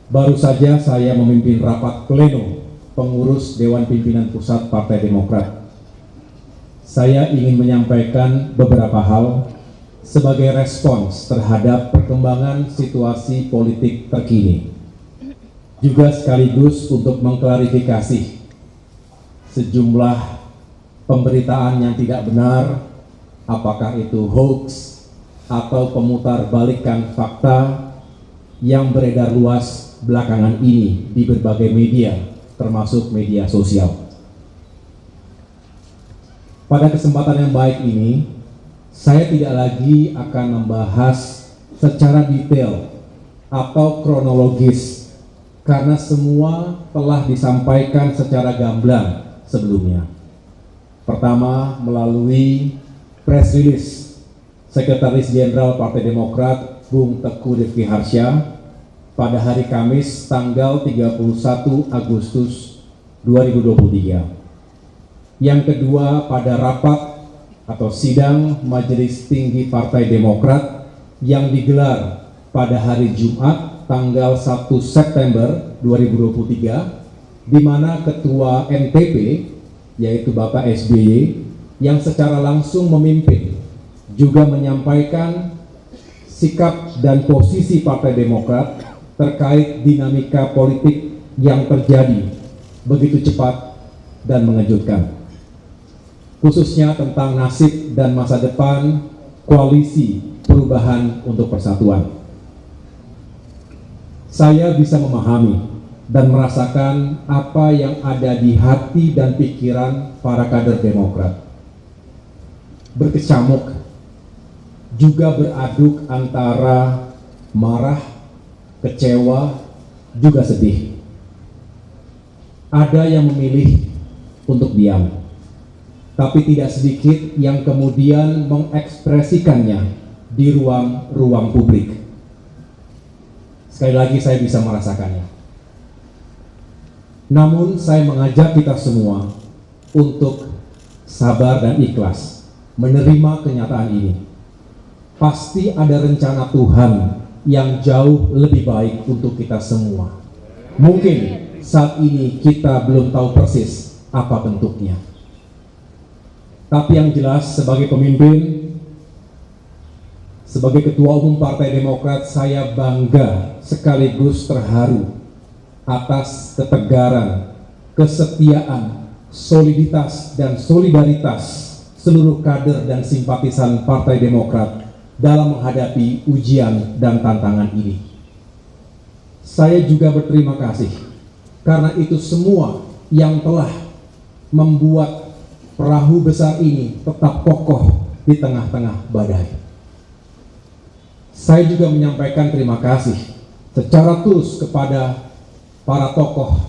Baru saja saya memimpin rapat pleno pengurus Dewan Pimpinan Pusat Partai Demokrat. Saya ingin menyampaikan beberapa hal sebagai respons terhadap perkembangan situasi politik terkini. Juga sekaligus untuk mengklarifikasi sejumlah pemberitaan yang tidak benar, apakah itu hoax atau pemutarbalikkan fakta yang beredar luas belakangan ini di berbagai media, termasuk media sosial. Pada kesempatan yang baik ini, saya tidak lagi akan membahas secara detail atau kronologis karena semua telah disampaikan secara gamblang sebelumnya. Pertama, melalui press release Sekretaris Jenderal Partai Demokrat Bung Teguh Rifki Harsha pada hari Kamis tanggal 31 Agustus 2023. Yang kedua, pada rapat atau sidang Majelis Tinggi Partai Demokrat yang digelar pada hari Jumat tanggal 1 September 2023, di mana Ketua MTP yaitu Bapak SBY yang secara langsung memimpin juga menyampaikan sikap dan posisi Partai Demokrat terkait dinamika politik yang terjadi begitu cepat dan mengejutkan, khususnya tentang nasib dan masa depan koalisi perubahan untuk persatuan. Saya bisa memahami dan merasakan apa yang ada di hati dan pikiran para kader Demokrat. Berkecamuk, juga beraduk antara marah, kecewa, juga sedih. Ada yang memilih untuk diam, tapi tidak sedikit yang kemudian mengekspresikannya di ruang publik. Sekali lagi saya bisa merasakannya. Namun saya mengajak kita semua untuk sabar dan ikhlas menerima kenyataan ini. Pasti ada rencana Tuhan yang jauh lebih baik untuk kita semua. Mungkin saat ini kita belum tahu persis apa bentuknya. Tapi yang jelas sebagai pemimpin, sebagai Ketua Umum Partai Demokrat, saya bangga sekaligus terharu atas ketegaran, kesetiaan, soliditas, dan solidaritas seluruh kader dan simpatisan Partai Demokrat dalam menghadapi ujian dan tantangan ini. Saya juga berterima kasih karena itu semua yang telah membuat perahu besar ini tetap kokoh di tengah-tengah badai. Saya juga menyampaikan terima kasih secara tulus kepada para tokoh,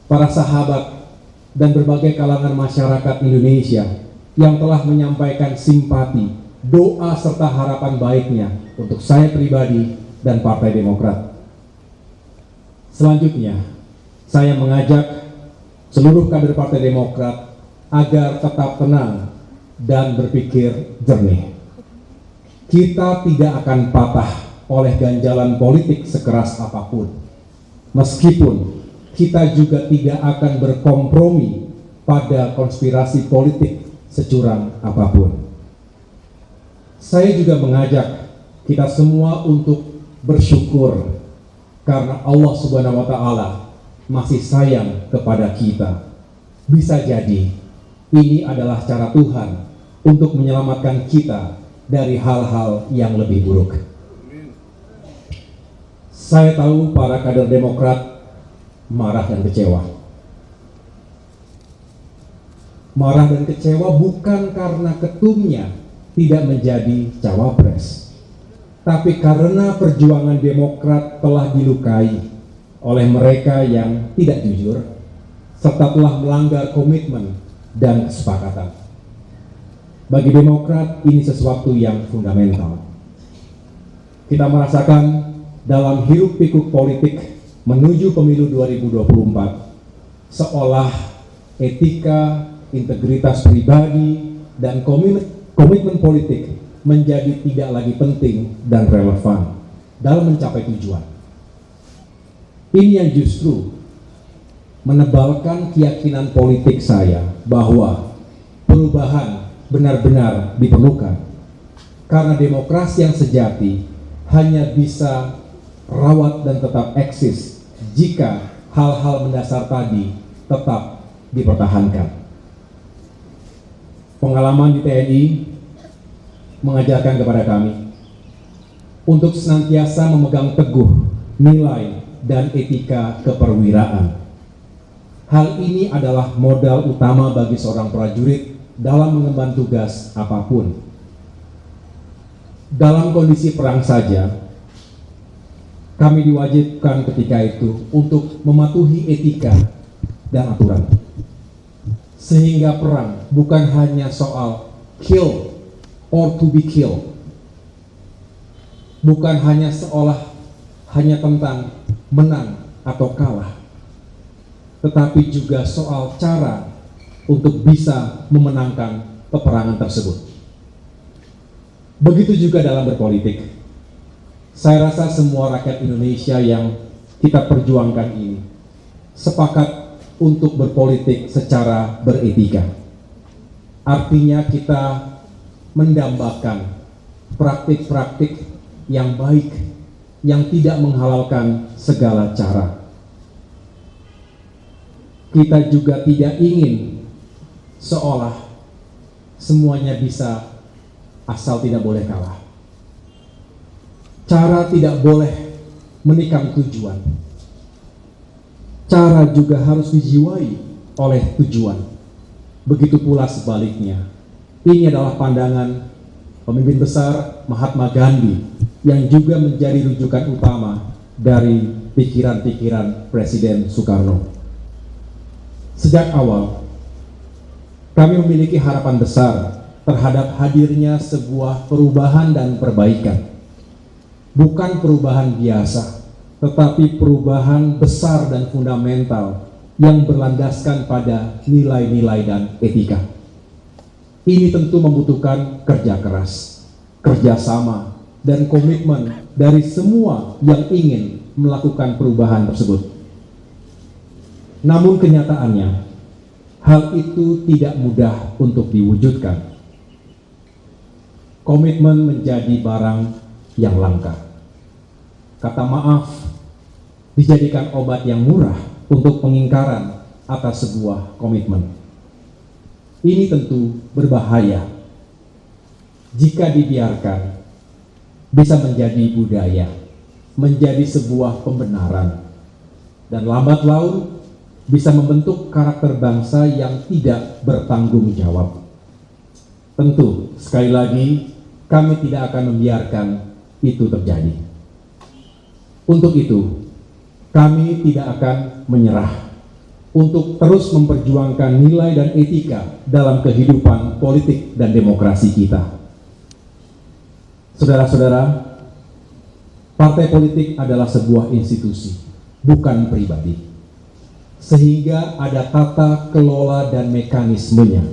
para sahabat, dan berbagai kalangan masyarakat Indonesia yang telah menyampaikan simpati, doa, serta harapan baiknya untuk saya pribadi dan Partai Demokrat. Selanjutnya, saya mengajak seluruh kader Partai Demokrat agar tetap tenang dan berpikir jernih. Kita tidak akan patah oleh ganjalan politik sekeras apapun. Meskipun kita juga tidak akan berkompromi pada konspirasi politik securang apapun. Saya juga mengajak kita semua untuk bersyukur karena Allah Subhanahu wa Ta'ala masih sayang kepada kita. Bisa jadi ini adalah cara Tuhan untuk menyelamatkan kita dari hal-hal yang lebih buruk. Saya tahu para kader Demokrat marah dan kecewa. Marah dan kecewa bukan karena ketumnya tidak menjadi cawapres, tapi karena perjuangan Demokrat telah dilukai oleh mereka yang tidak jujur, serta telah melanggar komitmen dan kesepakatan. Bagi Demokrat ini sesuatu yang fundamental. Kita merasakan dalam hiruk-pikuk politik menuju pemilu 2024, seolah etika, integritas pribadi, dan komitmen politik menjadi tidak lagi penting dan relevan dalam mencapai tujuan. Ini yang justru menebalkan keyakinan politik saya bahwa perubahan benar-benar diperlukan, karena demokrasi yang sejati hanya bisa rawat dan tetap eksis jika hal-hal mendasar tadi tetap dipertahankan. Pengalaman di TNI mengajarkan kepada kami untuk senantiasa memegang teguh nilai dan etika keperwiraan. Hal ini adalah modal utama bagi seorang prajurit dalam mengemban tugas apapun. Dalam kondisi perang saja, kami diwajibkan ketika itu untuk mematuhi etika dan aturan. Sehingga perang bukan hanya soal kill or to be killed. Bukan hanya hanya tentang menang atau kalah, tetapi juga soal cara untuk bisa memenangkan peperangan tersebut. Begitu juga dalam berpolitik. Saya rasa semua rakyat Indonesia yang kita perjuangkan ini sepakat untuk berpolitik secara beretika. Artinya kita mendambakan praktik-praktik yang baik, yang tidak menghalalkan segala cara. Kita juga tidak ingin seolah semuanya bisa asal tidak boleh kalah. Cara tidak boleh menikam tujuan. Cara juga harus dijiwai oleh tujuan. Begitu pula sebaliknya. Ini adalah pandangan pemimpin besar Mahatma Gandhi yang juga menjadi rujukan utama dari pikiran-pikiran Presiden Soekarno. Sejak awal, kami memiliki harapan besar terhadap hadirnya sebuah perubahan dan perbaikan. Bukan perubahan biasa, tetapi perubahan besar dan fundamental yang berlandaskan pada nilai-nilai dan etika. Ini tentu membutuhkan kerja keras, kerjasama, dan komitmen dari semua yang ingin melakukan perubahan tersebut. Namun kenyataannya, hal itu tidak mudah untuk diwujudkan. Komitmen menjadi barang yang langka. Kata maaf dijadikan obat yang murah untuk pengingkaran atas sebuah komitmen. Ini tentu berbahaya jika dibiarkan, bisa menjadi budaya, menjadi sebuah pembenaran, dan lambat laun bisa membentuk karakter bangsa yang tidak bertanggung jawab. Tentu, sekali lagi, kami tidak akan membiarkan itu terjadi. Untuk itu, kami tidak akan menyerah untuk terus memperjuangkan nilai dan etika dalam kehidupan politik dan demokrasi kita. Saudara-saudara, partai politik adalah sebuah institusi, bukan pribadi. Sehingga ada tata kelola dan mekanismenya.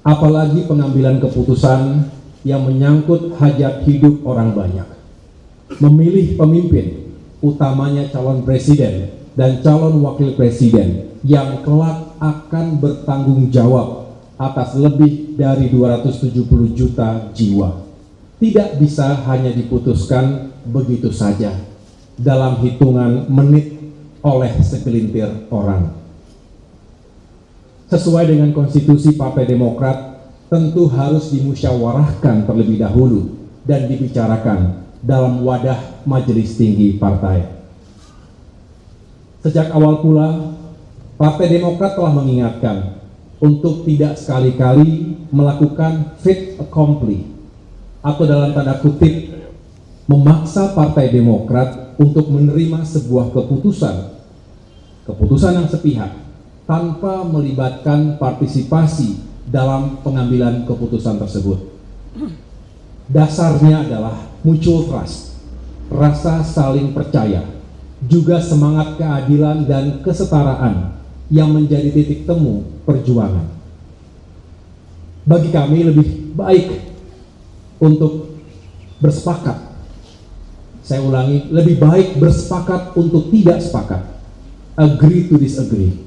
Apalagi pengambilan keputusan yang menyangkut hajat hidup orang banyak. Memilih pemimpin, utamanya calon presiden dan calon wakil presiden yang kelak akan bertanggung jawab atas lebih dari 270 juta jiwa. Tidak bisa hanya diputuskan begitu saja dalam hitungan menit oleh segelintir orang. Sesuai dengan konstitusi Partai Demokrat, tentu harus dimusyawarahkan terlebih dahulu dan dibicarakan dalam wadah majelis tinggi partai. Sejak awal pula, Partai Demokrat telah mengingatkan untuk tidak sekali-kali melakukan fait accompli atau dalam tanda kutip memaksa Partai Demokrat untuk menerima sebuah keputusan yang sepihak tanpa melibatkan partisipasi dalam pengambilan keputusan tersebut. Dasarnya adalah mutual trust, rasa saling percaya, juga semangat keadilan dan kesetaraan yang menjadi titik temu perjuangan. Bagi kami lebih baik untuk bersepakat Saya ulangi, lebih baik bersepakat untuk tidak sepakat, agree to disagree,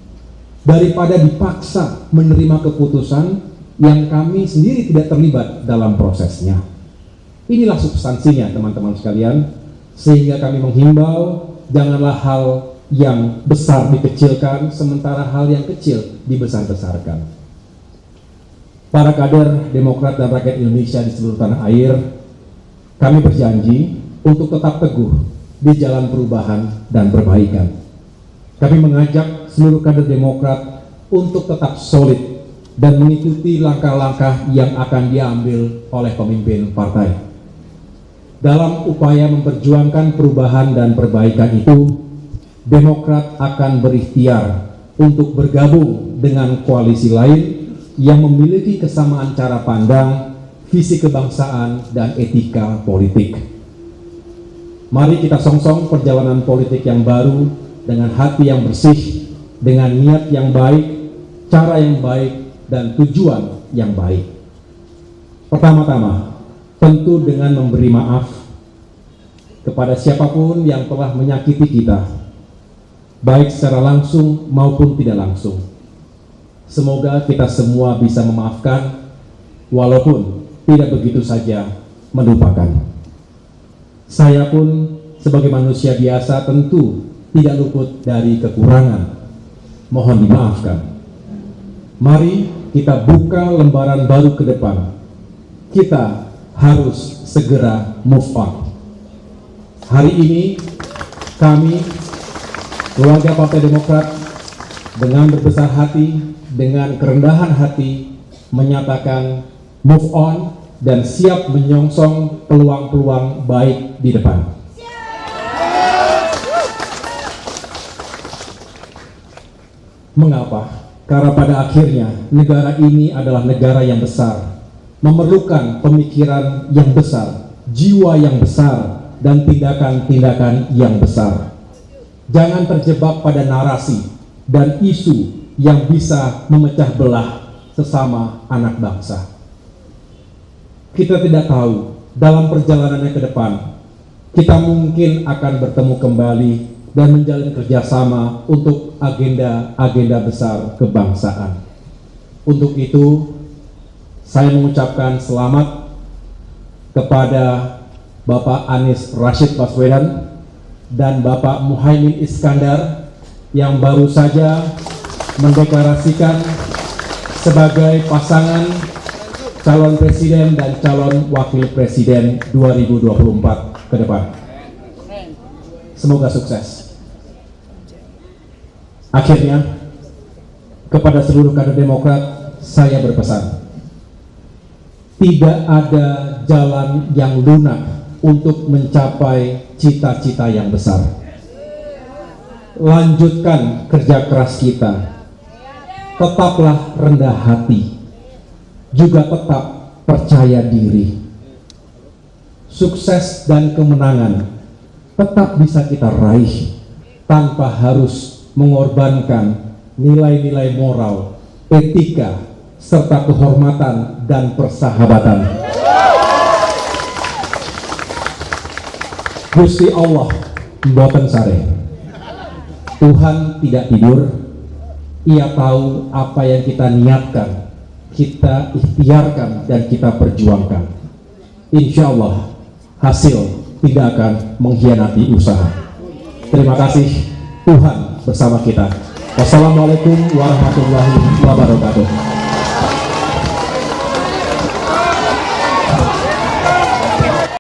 daripada dipaksa menerima keputusan yang kami sendiri tidak terlibat dalam prosesnya. Inilah substansinya teman-teman sekalian, sehingga kami menghimbau janganlah hal yang besar dikecilkan, sementara hal yang kecil dibesar-besarkan. Para kader Demokrat dan rakyat Indonesia di seluruh tanah air, kami berjanji untuk tetap teguh di jalan perubahan dan perbaikan. Kami mengajak seluruh kader Demokrat untuk tetap solid dan mengikuti langkah-langkah yang akan diambil oleh pemimpin partai. Dalam upaya memperjuangkan perubahan dan perbaikan itu, Demokrat akan berikhtiar untuk bergabung dengan koalisi lain yang memiliki kesamaan cara pandang, visi kebangsaan, dan etika politik. Mari kita songsong perjalanan politik yang baru dengan hati yang bersih, dengan niat yang baik, cara yang baik, dan tujuan yang baik. Pertama-tama, tentu dengan memberi maaf kepada siapapun yang telah menyakiti kita, baik secara langsung maupun tidak langsung. Semoga kita semua bisa memaafkan, walaupun tidak begitu saja melupakan. Saya pun sebagai manusia biasa tentu tidak luput dari kekurangan. Mohon dimaafkan. Mari kita buka lembaran baru ke depan. Kita harus segera move on. Hari ini kami, keluarga Partai Demokrat, dengan berbesar hati, dengan kerendahan hati, menyatakan move on dan siap menyongsong peluang-peluang baik di depan. Mengapa? Karena pada akhirnya negara ini adalah negara yang besar, memerlukan pemikiran yang besar, jiwa yang besar, dan tindakan-tindakan yang besar. Jangan terjebak pada narasi dan isu yang bisa memecah belah sesama anak bangsa. Kita tidak tahu dalam perjalanannya ke depan, kita mungkin akan bertemu kembali dan menjalin kerjasama untuk agenda-agenda besar kebangsaan. Untuk itu, saya mengucapkan selamat kepada Bapak Anies Rashid Baswedan dan Bapak Muhaimin Iskandar yang baru saja mendeklarasikan sebagai pasangan calon presiden dan calon wakil presiden 2024 ke depan. Semoga sukses. Akhirnya, kepada seluruh kader Demokrat, saya berpesan, tidak ada jalan yang lunak untuk mencapai cita-cita yang besar. Lanjutkan kerja keras kita. Tetaplah rendah hati, juga tetap percaya diri. Sukses dan kemenangan tetap bisa kita raih tanpa harus mengorbankan nilai-nilai moral, etika, serta kehormatan dan persahabatan. Gusti Allah mboten sare. Tuhan tidak tidur. Ia tahu apa yang kita niatkan, kita ikhtiarkan, dan kita perjuangkan. Insya Allah hasil tidak akan mengkhianati usaha. Terima kasih. Tuhan bersama kita. Wassalamualaikum warahmatullahi wabarakatuh.